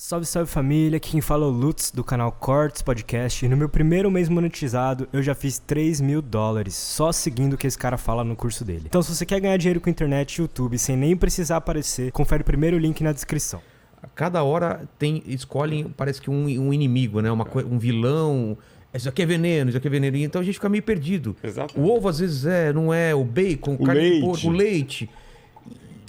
Salve, salve família, aqui quem fala é o Lutz do canal Cortes Podcast e no meu primeiro mês monetizado eu já fiz $3.000 só seguindo o que esse cara fala no curso dele. Então se você quer ganhar dinheiro com internet e YouTube sem nem precisar aparecer, confere o primeiro link na descrição. A cada hora escolhem, parece que um inimigo, né? Um vilão. Isso aqui é veneno, isso aqui é veneno. Então a gente fica meio perdido. Exato. O ovo às vezes não é, o bacon, O carne de leite. porco, o leite.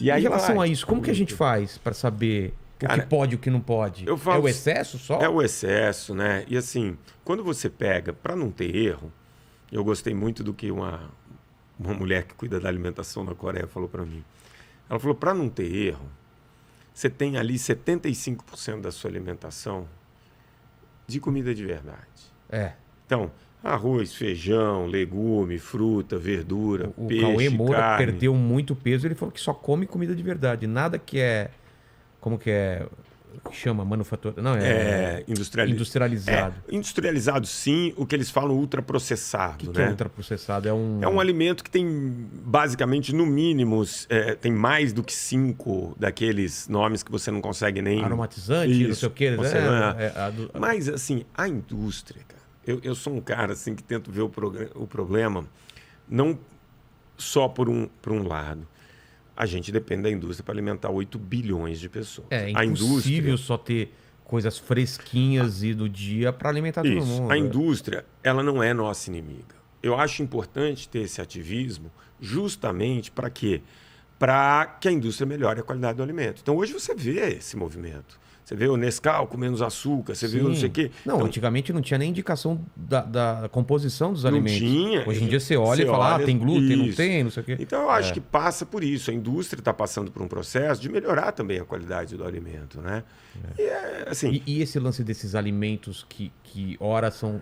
E aí em relação vai. a isso, como que a gente faz para saber o que pode e o que não pode? Eu falo, é o excesso só? É o excesso, né? E assim, quando você pega, para não ter erro, eu gostei muito do que uma mulher que cuida da alimentação na Coreia falou para mim. Ela falou, para não ter erro, você tem ali 75% da sua alimentação de comida de verdade. É. Então, arroz, feijão, legume, fruta, verdura, O peixe, Cauê Moura carne. perdeu muito peso. Ele falou que só come comida de verdade. Nada que é... Como que é? O que chama? Manufatura? Não, industrializado. Industrializado, sim. O que eles falam ultraprocessado. O que é ultraprocessado? É um alimento que tem, basicamente, no mínimo, tem mais do que 5 daqueles nomes que você não consegue nem... Aromatizante, não sei o quê. Mas, assim, a indústria, cara, eu sou um cara assim, que tento ver o problema não só por um lado. A gente depende da indústria para alimentar 8 bilhões de pessoas. É impossível só ter coisas fresquinhas e do dia para alimentar todo mundo. A indústria, ela não é nossa inimiga. Eu acho importante ter esse ativismo justamente para quê? Para que a indústria melhore a qualidade do alimento. Então, hoje você vê esse movimento. Você vê o Nescau com menos açúcar, você vê o não sei o quê. Não, então, antigamente não tinha nem indicação da composição dos alimentos. Não tinha. Hoje em dia você olha e fala, tem glúten, não tem, não sei o quê. Então eu acho que passa por isso. A indústria está passando por um processo de melhorar também a qualidade do alimento, né? E esse lance desses alimentos que ora são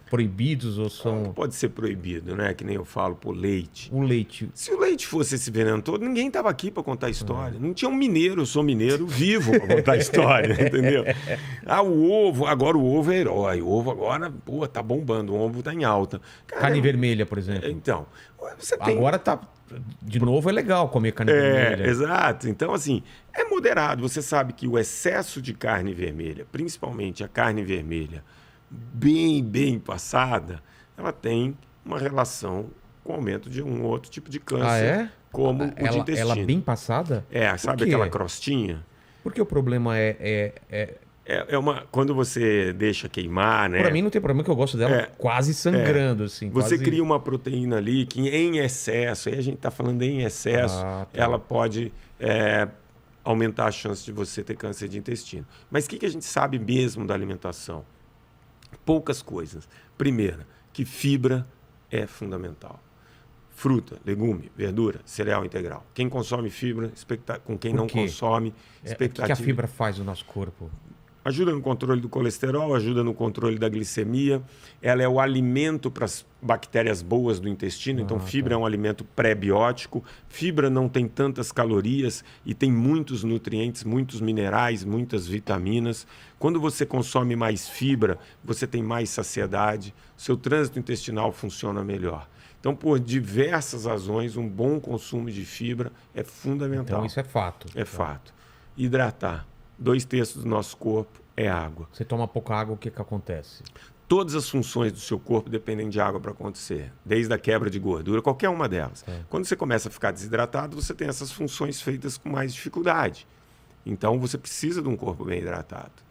proibidos ou são... Pode ser proibido, né? Que nem eu falo, leite. O leite. Se o leite fosse esse veneno todo, ninguém estava aqui para contar a história. Não tinha um mineiro, eu sou mineiro, vivo para contar a história, entendeu? O ovo, agora o ovo é herói. O ovo agora, tá bombando, o ovo tá em alta. Cara, carne vermelha, por exemplo. Então, você tem... Agora tá... De novo é legal comer carne vermelha. Exato. Então, assim, é moderado. Você sabe que o excesso de carne vermelha, principalmente a carne vermelha, bem passada, ela tem uma relação com o aumento de um outro tipo de câncer, como o de intestino. Ela bem passada? Sabe aquela crostinha? Porque o problema quando você deixa queimar, né? Para mim não tem problema, que eu gosto dela quase sangrando, assim. Você quase... cria uma proteína ali que em excesso, aí a gente está falando em excesso, ela pode aumentar a chance de você ter câncer de intestino. Mas o que a gente sabe mesmo da alimentação? Poucas coisas. Primeira, que fibra é fundamental. Fruta, legume, verdura, cereal integral. Quem consome fibra, com quem não consome, expectativa... O que a fibra faz no nosso corpo? Ajuda no controle do colesterol, ajuda no controle da glicemia. Ela é o alimento para as bactérias boas do intestino. Então, fibra é um alimento pré-biótico. Fibra não tem tantas calorias e tem muitos nutrientes, muitos minerais, muitas vitaminas. Quando você consome mais fibra, você tem mais saciedade. Seu trânsito intestinal funciona melhor. Então, por diversas razões, um bom consumo de fibra é fundamental. Então, isso é fato. É fato. Hidratar. 2/3 do nosso corpo é água. Você toma pouca água, o que acontece? Todas as funções do seu corpo dependem de água para acontecer. Desde a quebra de gordura, qualquer uma delas. Quando você começa a ficar desidratado, você tem essas funções feitas com mais dificuldade. Então, você precisa de um corpo bem hidratado.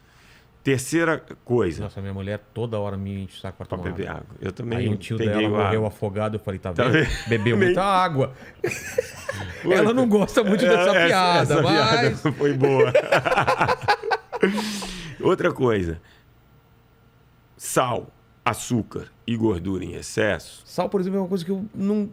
Terceira coisa... Nossa, minha mulher toda hora me enche o saco para tomar beber água. Eu também. Aí um tio dela morreu afogado, eu falei, tá vendo? Bebeu muita água. Ela não gosta muito dessa piada, essa mas... piada foi boa. Outra coisa. Sal, açúcar e gordura em excesso. Sal, por exemplo, é uma coisa que eu não...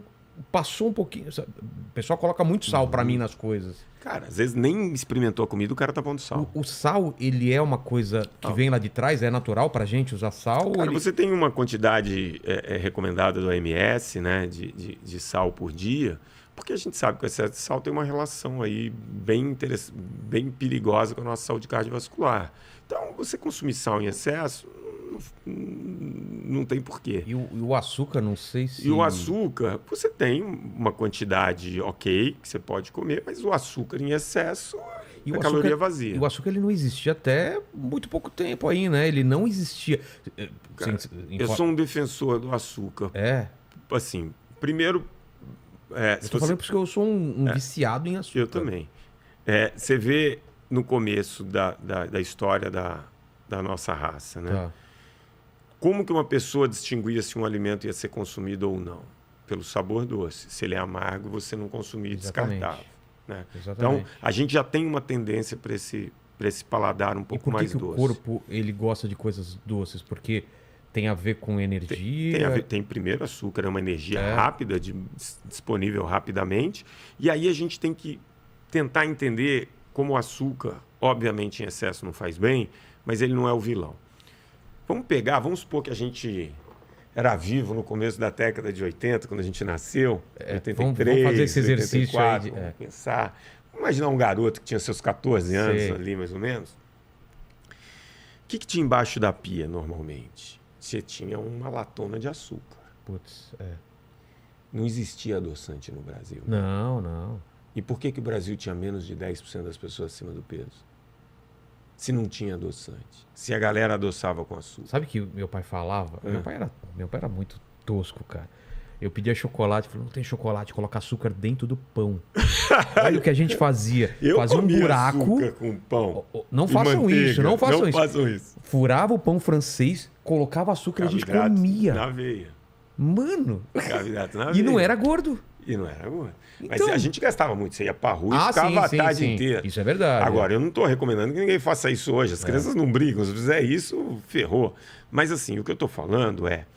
Passou um pouquinho... O pessoal coloca muito sal para mim nas coisas. Cara, às vezes nem experimentou a comida, o cara tá pondo sal. O sal, ele é uma coisa que vem lá de trás? É natural pra gente usar sal? Cara, você tem uma quantidade recomendada do OMS, né, de sal por dia, porque a gente sabe que o excesso de sal tem uma relação aí bem perigosa com a nossa saúde cardiovascular. Então, você consumir sal em excesso... não tem porquê. E o açúcar, não sei se... E o açúcar, você tem uma quantidade ok que você pode comer, mas o açúcar em excesso E a caloria vazia. E o açúcar ele não existia até muito pouco tempo aí, né? Ele não existia. Cara, eu sou um defensor do açúcar. Assim, primeiro... eu tô falando porque eu sou um viciado em açúcar. Eu também. Você vê no começo da história da nossa raça, né? Tá. Como que uma pessoa distinguia se um alimento ia ser consumido ou não? Pelo sabor doce. Se ele é amargo, você não consumia e descartava. Né? Então, a gente já tem uma tendência para esse paladar um pouco mais doce. E por que o corpo ele gosta de coisas doces? Porque tem a ver com energia? Tem primeiro açúcar, é uma energia rápida, disponível rapidamente. E aí a gente tem que tentar entender como o açúcar, obviamente em excesso não faz bem, mas ele não é o vilão. Vamos supor que a gente era vivo no começo da década de 80, quando a gente nasceu, 83, vamos fazer esse exercício 84, aí. Vamos pensar. Vamos imaginar um garoto que tinha seus 14 anos ali, mais ou menos. O que tinha embaixo da pia, normalmente? Você tinha uma latona de açúcar. Não existia adoçante no Brasil. Não. E por que o Brasil tinha menos de 10% das pessoas acima do peso? Se não tinha adoçante. Se a galera adoçava com açúcar. Sabe que meu pai falava? Meu pai era muito tosco, cara. Eu pedia chocolate, falou, não tem chocolate, coloca açúcar dentro do pão. Olha o que a gente fazia. Fazia um buraco. Açúcar com pão. Não façam isso, não façam isso. Furava o pão francês, colocava açúcar e a gente comia. Na veia. Mano. Carboidrato na veia. E não era gordo. Mas a gente gastava muito. Você ia pra rua e ficava a tarde inteira. Isso é verdade. Agora, eu não estou recomendando que ninguém faça isso hoje. As crianças não brigam. Se fizer isso, ferrou. Mas assim, o que eu estou falando é...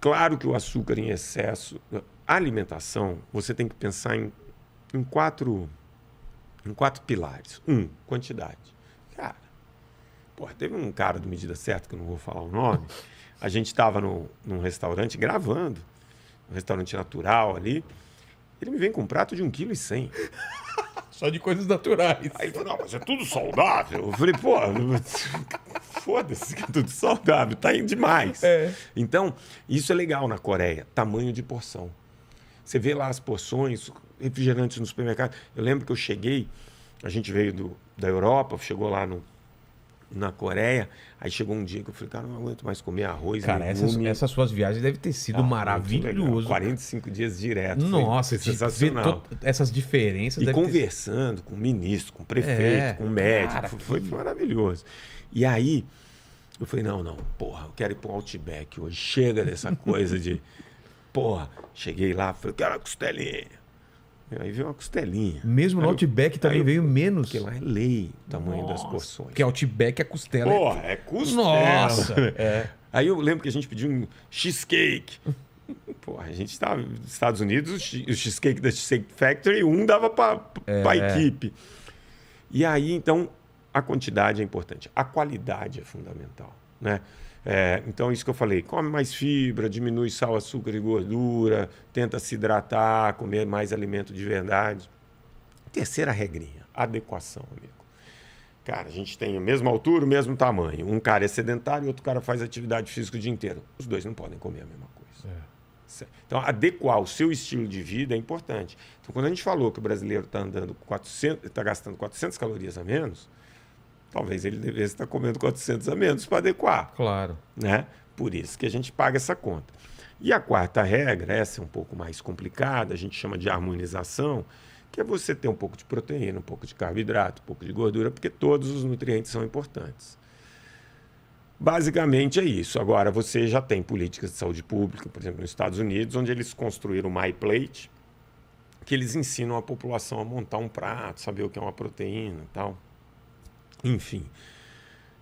Claro que o açúcar em excesso... A alimentação, você tem que pensar em quatro pilares. Quantidade. Cara, teve um cara do Medida Certa, que eu não vou falar o nome. A gente estava num restaurante gravando. Um restaurante natural ali. Ele me vem com um prato de 1,1 kg. Só de coisas naturais. Aí ele falou, não, mas é tudo saudável. Eu falei, foda-se que é tudo saudável, tá indo demais. Então, isso é legal na Coreia, tamanho de porção. Você vê lá as porções, refrigerantes no supermercado. Eu lembro que eu cheguei, a gente veio da Europa, chegou lá na Coreia, aí chegou um dia que eu falei, cara, não aguento mais comer arroz. Cara, essas suas viagens devem ter sido maravilhosas. 45 dias direto. Nossa, sensacional. Essas diferenças. E conversando com o ministro, com o prefeito, com o médico. Cara, foi maravilhoso. E aí, eu falei, não, eu quero ir pro Outback hoje. Chega dessa coisa de... cheguei lá, falei, quero uma costelinha. Aí veio uma costelinha. Mesmo no Outback também veio menos. Porque lá é lei o tamanho das porções. Porque Outback é costela. É costela. Nossa! Aí eu lembro que a gente pediu um cheesecake. A gente estava nos Estados Unidos, o cheesecake da Cheesecake Factory, dava para a equipe. E aí, então, a quantidade é importante. A qualidade é fundamental, né? Então, isso que eu falei, come mais fibra, diminui sal, açúcar e gordura, tenta se hidratar, comer mais alimento de verdade. Terceira regrinha, adequação, amigo. Cara, a gente tem a mesma altura, o mesmo tamanho. Um cara é sedentário e outro cara faz atividade física o dia inteiro. Os dois não podem comer a mesma coisa. Então, adequar o seu estilo de vida é importante. Então, quando a gente falou que o brasileiro está gastando 400 calorias a menos... Talvez ele devesse estar comendo 400 a menos para adequar. Claro. Né? Por isso que a gente paga essa conta. E a quarta regra, essa é um pouco mais complicada, a gente chama de harmonização, que é você ter um pouco de proteína, um pouco de carboidrato, um pouco de gordura, porque todos os nutrientes são importantes. Basicamente é isso. Agora, você já tem políticas de saúde pública, por exemplo, nos Estados Unidos, onde eles construíram o MyPlate, que eles ensinam a população a montar um prato, saber o que é uma proteína e tal. Enfim,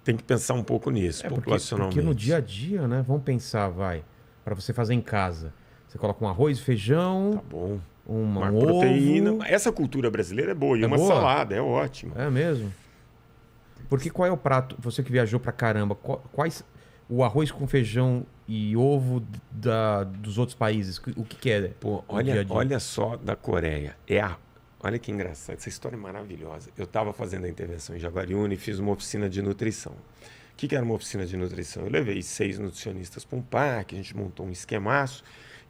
tem que pensar um pouco nisso, populacionalmente. Porque no dia a dia, né? Vamos pensar, para você fazer em casa. Você coloca um arroz, feijão... Tá bom. Uma proteína. Ovo. Essa cultura brasileira é boa. E uma salada, é ótimo. É mesmo? Porque qual é o prato... Você que viajou pra caramba, quais... O arroz com feijão e ovo dos outros países, o que é? Olha só da Coreia. Olha que engraçado, essa história é maravilhosa. Eu estava fazendo a intervenção em Jaguariúna e fiz uma oficina de nutrição. O que era uma oficina de nutrição? Eu levei 6 nutricionistas para um parque, a gente montou um esquemaço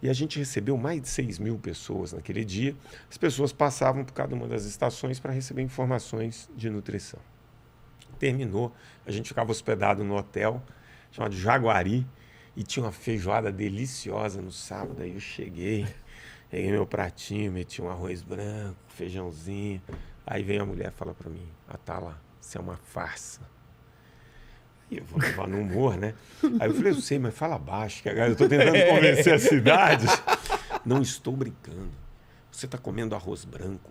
E a gente recebeu mais de 6.000 pessoas naquele dia. As pessoas passavam por cada uma das estações para receber informações de nutrição. Terminou, a gente ficava hospedado no hotel chamado Jaguari e tinha uma feijoada deliciosa no sábado. Aí eu cheguei, peguei meu pratinho, meti um arroz branco, feijãozinho. Aí vem a mulher e fala para mim: Atala, isso é uma farsa. E eu vou levar no humor, né? Aí eu falei: eu sei, mas fala baixo, que agora eu estou tentando convencer a cidade. Não estou brincando. Você está comendo arroz branco.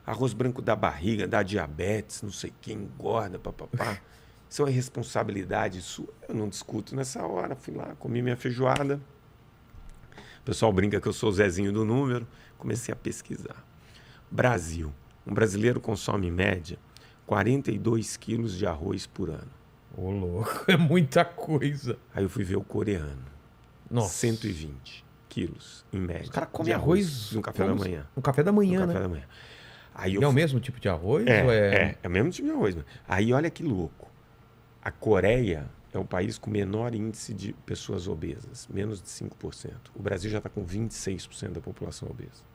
Arroz branco dá barriga, dá diabetes, não sei quem, engorda, papapá. Isso é uma irresponsabilidade sua. Eu não discuto nessa hora. Fui lá, comi minha feijoada. O pessoal brinca que eu sou o Zezinho do número. Comecei a pesquisar. Brasil. Um brasileiro consome, em média, 42 quilos de arroz por ano. Ô, louco, é muita coisa. Aí eu fui ver o coreano. Nossa. 120 quilos, em média. Os caras comem arroz no café da manhã. No café da manhã, No né? café da manhã. Aí É o mesmo tipo de arroz? É o mesmo tipo de arroz. Aí olha que louco. A Coreia é o país com menor índice de pessoas obesas, menos de 5%. O Brasil já está com 26% da população obesa.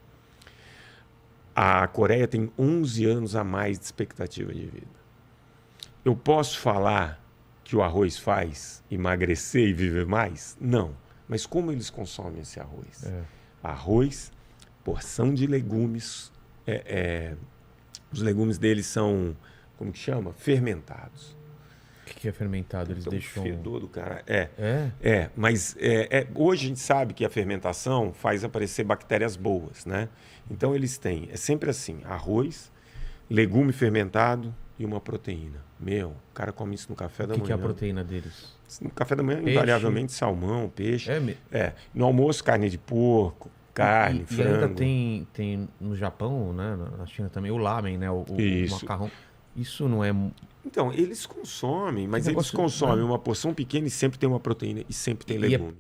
A Coreia tem 11 anos a mais de expectativa de vida. Eu posso falar que o arroz faz emagrecer e viver mais? Não. Mas como eles consomem esse arroz? Arroz, porção de legumes. Os legumes deles são, como que chama? Fermentados. O que é fermentado? Eles então, deixam... O fedor do cara. Mas hoje a gente sabe que a fermentação faz aparecer bactérias boas, né? Então eles têm, é sempre assim, arroz, legume fermentado e uma proteína. O cara come isso no café da manhã. O que é a proteína deles? No café da manhã, Peixe. invariavelmente, salmão, peixe. No almoço, carne de porco, carne, frango. E ainda tem no Japão, né? Na China também, o lamen, né? O macarrão. Isso não é... Então, eles consomem, mas eles consomem uma porção pequena e sempre tem uma proteína e sempre tem legume.